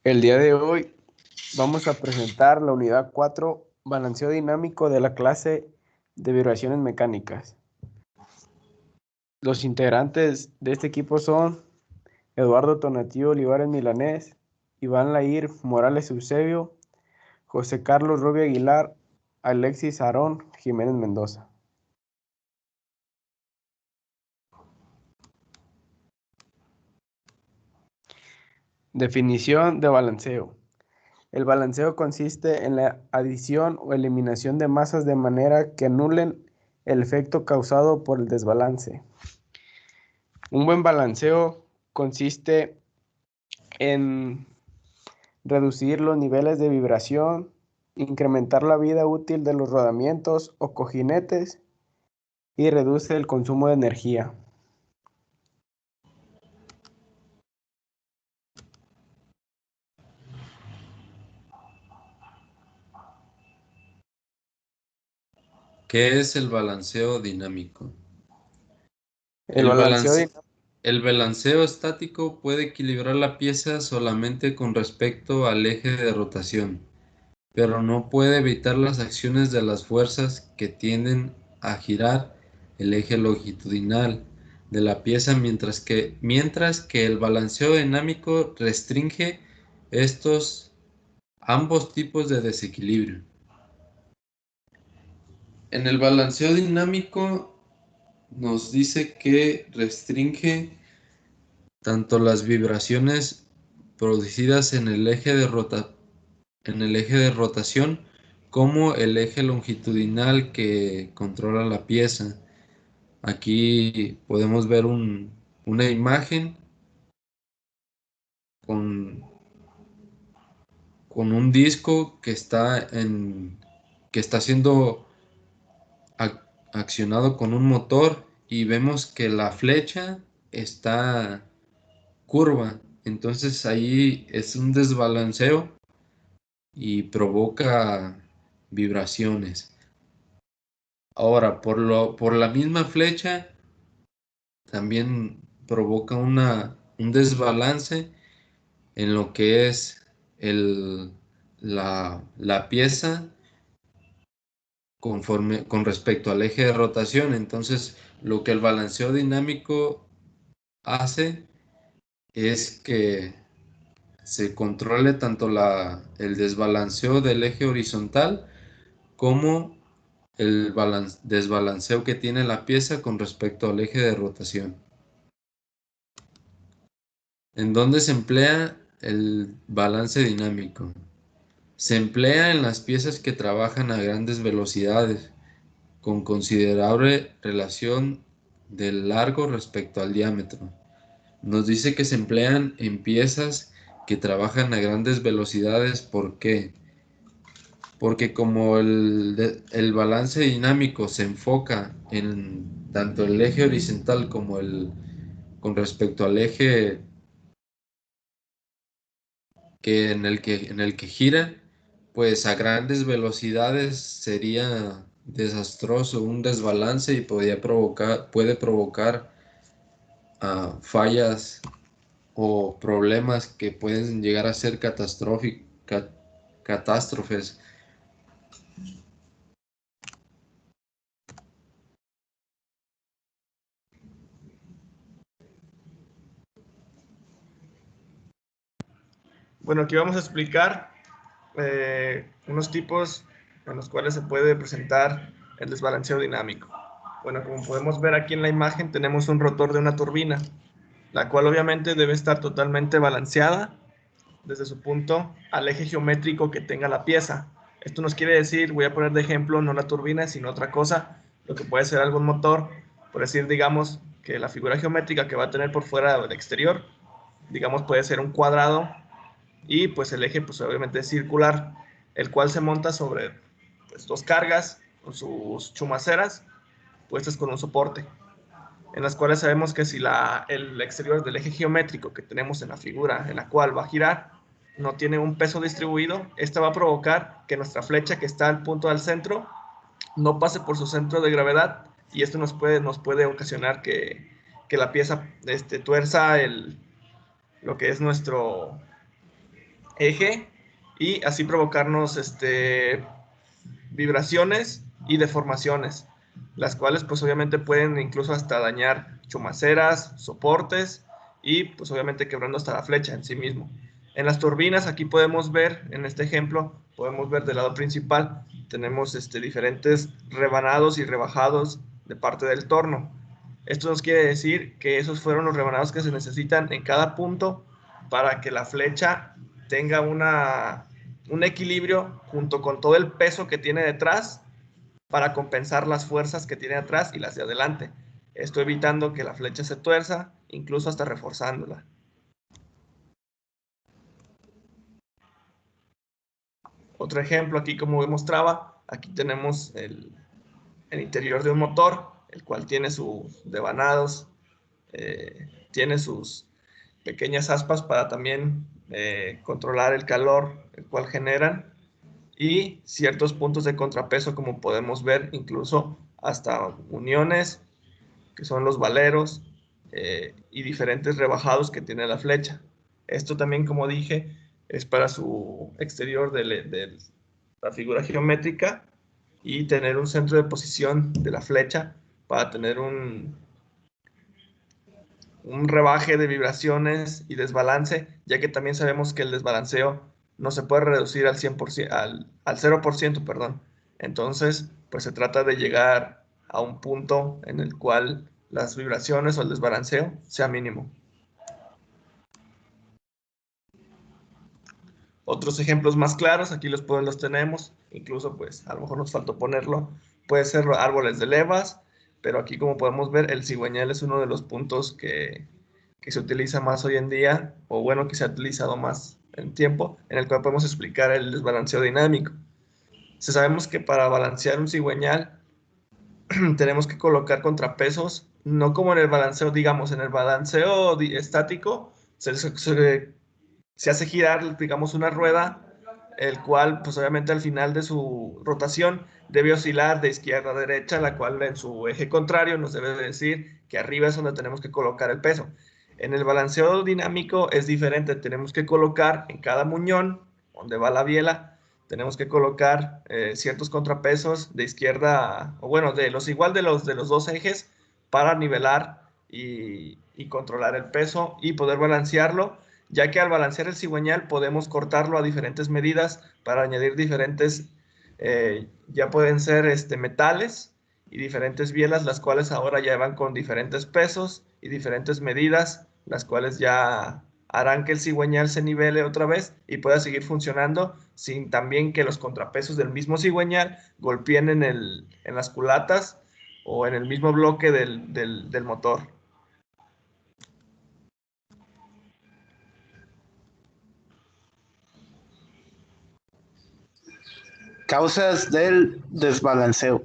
El día de hoy vamos a presentar la unidad 4, balanceo dinámico de la clase de vibraciones mecánicas. Los integrantes de este equipo son Eduardo Tonatiu Olivares Milanés, Iván Lair Morales Eusebio, José Carlos Rubio Aguilar, Alexis Aarón Jiménez Mendoza. Definición de balanceo. El balanceo consiste en la adición o eliminación de masas de manera que anulen el efecto causado por el desbalance. Un buen balanceo consiste en reducir los niveles de vibración, incrementar la vida útil de los rodamientos o cojinetes y reduce el consumo de energía. ¿Qué es el balanceo dinámico? El balanceo dinámico. El balanceo estático puede equilibrar la pieza solamente con respecto al eje de rotación, pero no puede evitar las acciones de las fuerzas que tienden a girar el eje longitudinal de la pieza, mientras que el balanceo dinámico restringe ambos tipos de desequilibrio. En el balanceo dinámico nos dice que restringe tanto las vibraciones producidas en el eje de rotación como el eje longitudinal que controla la pieza. Aquí podemos ver una imagen con, con un disco que está siendo accionado con un motor, y vemos que la flecha está curva. Entonces ahí es un desbalanceo y provoca vibraciones. Ahora, por la misma flecha también provoca un desbalance en lo que es la pieza con respecto al eje de rotación. Entonces, lo que el balanceo dinámico hace es que se controle tanto el desbalanceo del eje horizontal como el desbalanceo que tiene la pieza con respecto al eje de rotación. ¿En dónde se emplea el balance dinámico? Se emplea en las piezas que trabajan a grandes velocidades, con considerable relación del largo respecto al diámetro. Nos dice que se emplean en piezas que trabajan a grandes velocidades. ¿Por qué? Porque como el balance dinámico se enfoca en tanto el eje horizontal como con respecto al eje en el que gira, pues a grandes velocidades sería desastroso un desbalance y puede provocar fallas o problemas que pueden llegar a ser catástrofes. Bueno, aquí vamos a explicar unos tipos en los cuales se puede presentar el desbalanceo dinámico. Bueno, como podemos ver aquí en la imagen, tenemos un rotor de una turbina, la cual obviamente debe estar totalmente balanceada desde su punto al eje geométrico que tenga la pieza. Esto nos quiere decir, voy a poner de ejemplo, no la turbina, sino otra cosa, lo que puede ser algún motor, por decir, digamos, que la figura geométrica que va a tener por fuera del exterior, digamos, puede ser un cuadrado, y pues el eje pues obviamente es circular, el cual se monta sobre pues, dos cargas con sus chumaceras puestas con un soporte, en las cuales sabemos que si el exterior del eje geométrico que tenemos en la figura en la cual va a girar no tiene un peso distribuido, esta va a provocar que nuestra flecha que está al punto del centro no pase por su centro de gravedad, y esto nos puede ocasionar que la pieza tuerza lo que es eje y así provocarnos vibraciones y deformaciones, las cuales pues obviamente pueden incluso hasta dañar chumaceras, soportes y pues obviamente quebrando hasta la flecha en sí mismo. En las turbinas aquí podemos ver, en este ejemplo, podemos ver del lado principal, tenemos diferentes rebanados y rebajados de parte del torno. Esto nos quiere decir que esos fueron los rebanados que se necesitan en cada punto para que la flecha tenga un equilibrio junto con todo el peso que tiene detrás para compensar las fuerzas que tiene atrás y las de adelante. Esto evitando que la flecha se tuerza, incluso hasta reforzándola. Otro ejemplo aquí, como demostraba, aquí tenemos el interior de un motor, el cual tiene sus devanados, tiene sus pequeñas aspas para también controlar el calor el cual generan y ciertos puntos de contrapeso, como podemos ver, incluso hasta uniones, que son los valeros, y diferentes rebajados que tiene la flecha. Esto también, como dije, es para su exterior de la figura geométrica y tener un centro de posición de la flecha para tener un rebaje de vibraciones y desbalance, ya que también sabemos que el desbalanceo no se puede reducir al 100%, al 0%, perdón. Entonces, pues se trata de llegar a un punto en el cual las vibraciones o el desbalanceo sea mínimo. Otros ejemplos más claros, aquí los tenemos, incluso pues a lo mejor nos faltó ponerlo, puede ser árboles de levas, pero aquí como podemos ver el cigüeñal es uno de los puntos que se utiliza más hoy en día, o bueno, que se ha utilizado más en tiempo, en el cual podemos explicar el desbalanceo dinámico. Si sabemos que para balancear un cigüeñal tenemos que colocar contrapesos, no como en el balanceo, digamos, en el balanceo estático, se hace girar, digamos, una rueda, el cual, pues obviamente al final de su rotación debe oscilar de izquierda a derecha, la cual en su eje contrario nos debe decir que arriba es donde tenemos que colocar el peso. En el balanceo dinámico es diferente, tenemos que colocar en cada muñón, donde va la biela, tenemos que colocar ciertos contrapesos de izquierda, o bueno, de los igual de los dos ejes para nivelar y controlar el peso y poder balancearlo, ya que al balancear el cigüeñal podemos cortarlo a diferentes medidas para añadir diferentes, ya pueden ser metales y diferentes bielas, las cuales ahora ya van con diferentes pesos y diferentes medidas, las cuales ya harán que el cigüeñal se nivele otra vez y pueda seguir funcionando sin también que los contrapesos del mismo cigüeñal golpeen en las culatas o en el mismo bloque del motor. Causas del desbalanceo.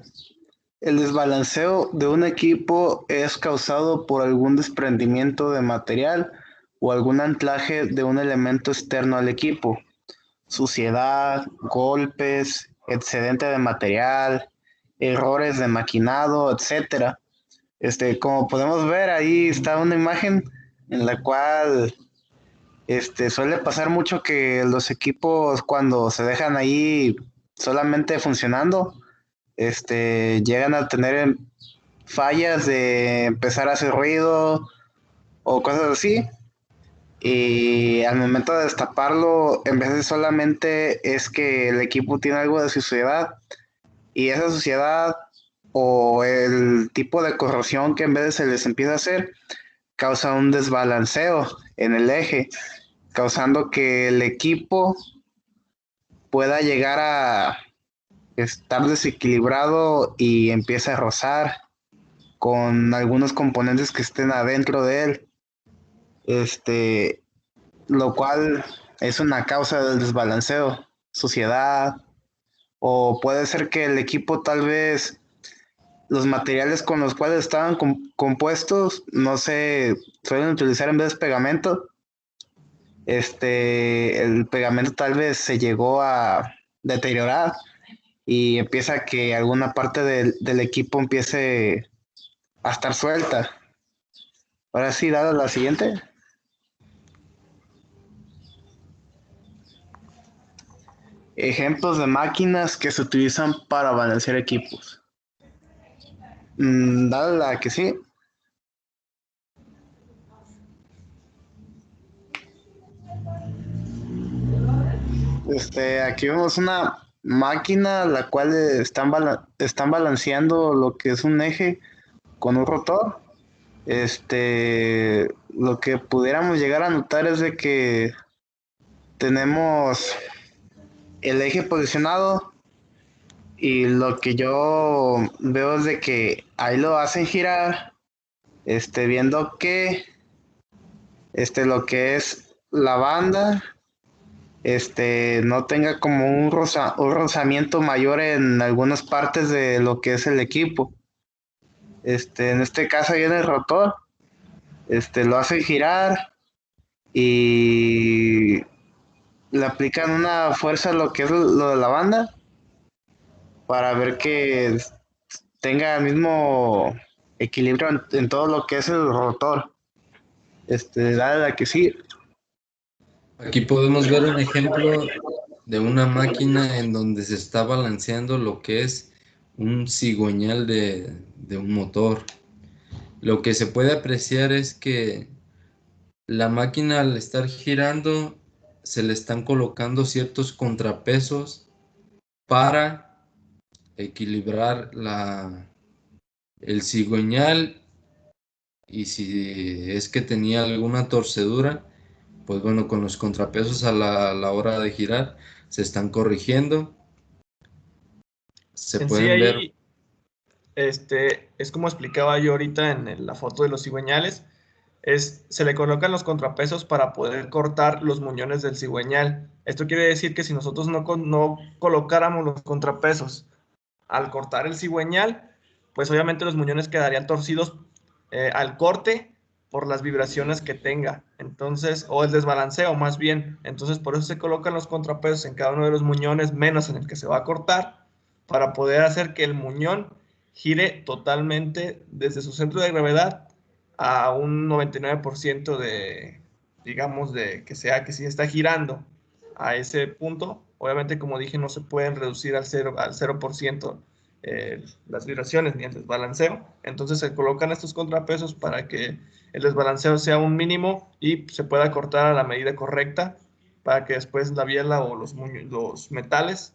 El desbalanceo de un equipo es causado por algún desprendimiento de material o algún anclaje de un elemento externo al equipo. Suciedad, golpes, excedente de material, errores de maquinado, etcétera. Como podemos ver, ahí está una imagen en la cual suele pasar mucho que los equipos cuando se dejan ahí solamente funcionando, llegan a tener fallas de empezar a hacer ruido o cosas así. Y al momento de destaparlo, en vez de solamente es que el equipo tiene algo de suciedad y esa suciedad o el tipo de corrosión que en vez de se les empieza a hacer causa un desbalanceo en el eje, causando que el equipo pueda llegar a estar desequilibrado y empiece a rozar con algunos componentes que estén adentro de él. Lo cual es una causa del desbalanceo, suciedad, o puede ser que el equipo tal vez los materiales con los cuales estaban compuestos no se suelen utilizar en vez de pegamento. El pegamento tal vez se llegó a deteriorar y empieza que alguna parte del equipo empiece a estar suelta. Ahora sí, dale la siguiente. Ejemplos de máquinas que se utilizan para balancear equipos. Dale la que sí. Aquí vemos una máquina la cual están balanceando lo que es un eje con un rotor. Lo que pudiéramos llegar a notar es de que tenemos el eje posicionado y lo que yo veo es de que ahí lo hacen girar, viendo que lo que es la banda no tenga como un rozamiento mayor en algunas partes de lo que es el equipo. En este caso ahí en el rotor, lo hacen girar y le aplican una fuerza a lo que es lo de la banda para ver que tenga el mismo equilibrio en todo lo que es el rotor. Dale la que sí. Aquí podemos ver un ejemplo de una máquina en donde se está balanceando lo que es un cigüeñal de un motor. Lo que se puede apreciar es que la máquina al estar girando se le están colocando ciertos contrapesos para equilibrar el cigüeñal, y si es que tenía alguna torcedura, pues bueno, con los contrapesos a la hora de girar se están corrigiendo. Se En sí pueden ver. ahí, es como explicaba yo ahorita en la foto de los cigüeñales, se le colocan los contrapesos para poder cortar los muñones del cigüeñal. Esto quiere decir que si nosotros no colocáramos los contrapesos al cortar el cigüeñal, pues obviamente los muñones quedarían torcidos al corte por las vibraciones que tenga. Entonces, o el desbalanceo más bien. Entonces, por eso se colocan los contrapesos en cada uno de los muñones, menos en el que se va a cortar, para poder hacer que el muñón gire totalmente desde su centro de gravedad a un 99% de, digamos, de que sea que sí está girando a ese punto. Obviamente, como dije, no se pueden reducir al 0% las vibraciones ni el desbalanceo. Entonces se colocan estos contrapesos para que el desbalanceo sea un mínimo y se pueda cortar a la medida correcta para que después la biela o los metales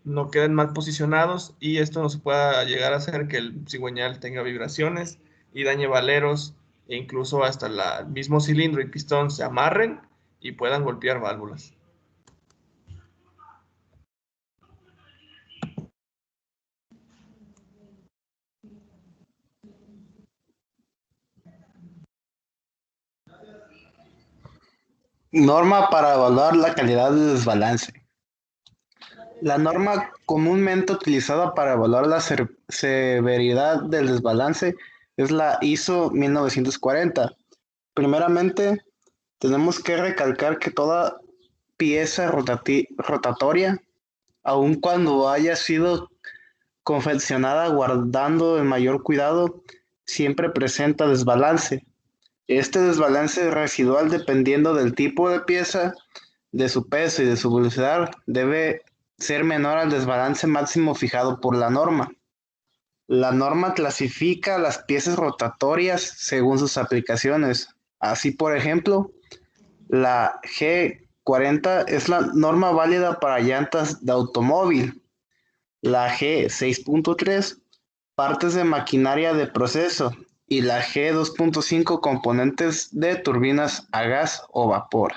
no queden mal posicionados y esto no se pueda llegar a hacer que el cigüeñal tenga vibraciones y dañe valeros e incluso hasta el mismo cilindro y pistón se amarren y puedan golpear válvulas. Norma para evaluar la calidad de desbalance. La norma comúnmente utilizada para evaluar la severidad del desbalance es la ISO 1940. Primeramente, tenemos que recalcar que toda pieza rotatoria, aun cuando haya sido confeccionada guardando el mayor cuidado, siempre presenta desbalance. Este desbalance residual, dependiendo del tipo de pieza, de su peso y de su velocidad, debe ser menor al desbalance máximo fijado por la norma. La norma clasifica las piezas rotatorias según sus aplicaciones. Así, por ejemplo, la G40 es la norma válida para llantas de automóvil. La G6.3, partes de maquinaria de proceso. Y la G2.5, componentes de turbinas a gas o vapor.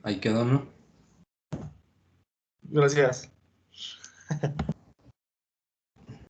Ahí quedó, ¿no? Gracias.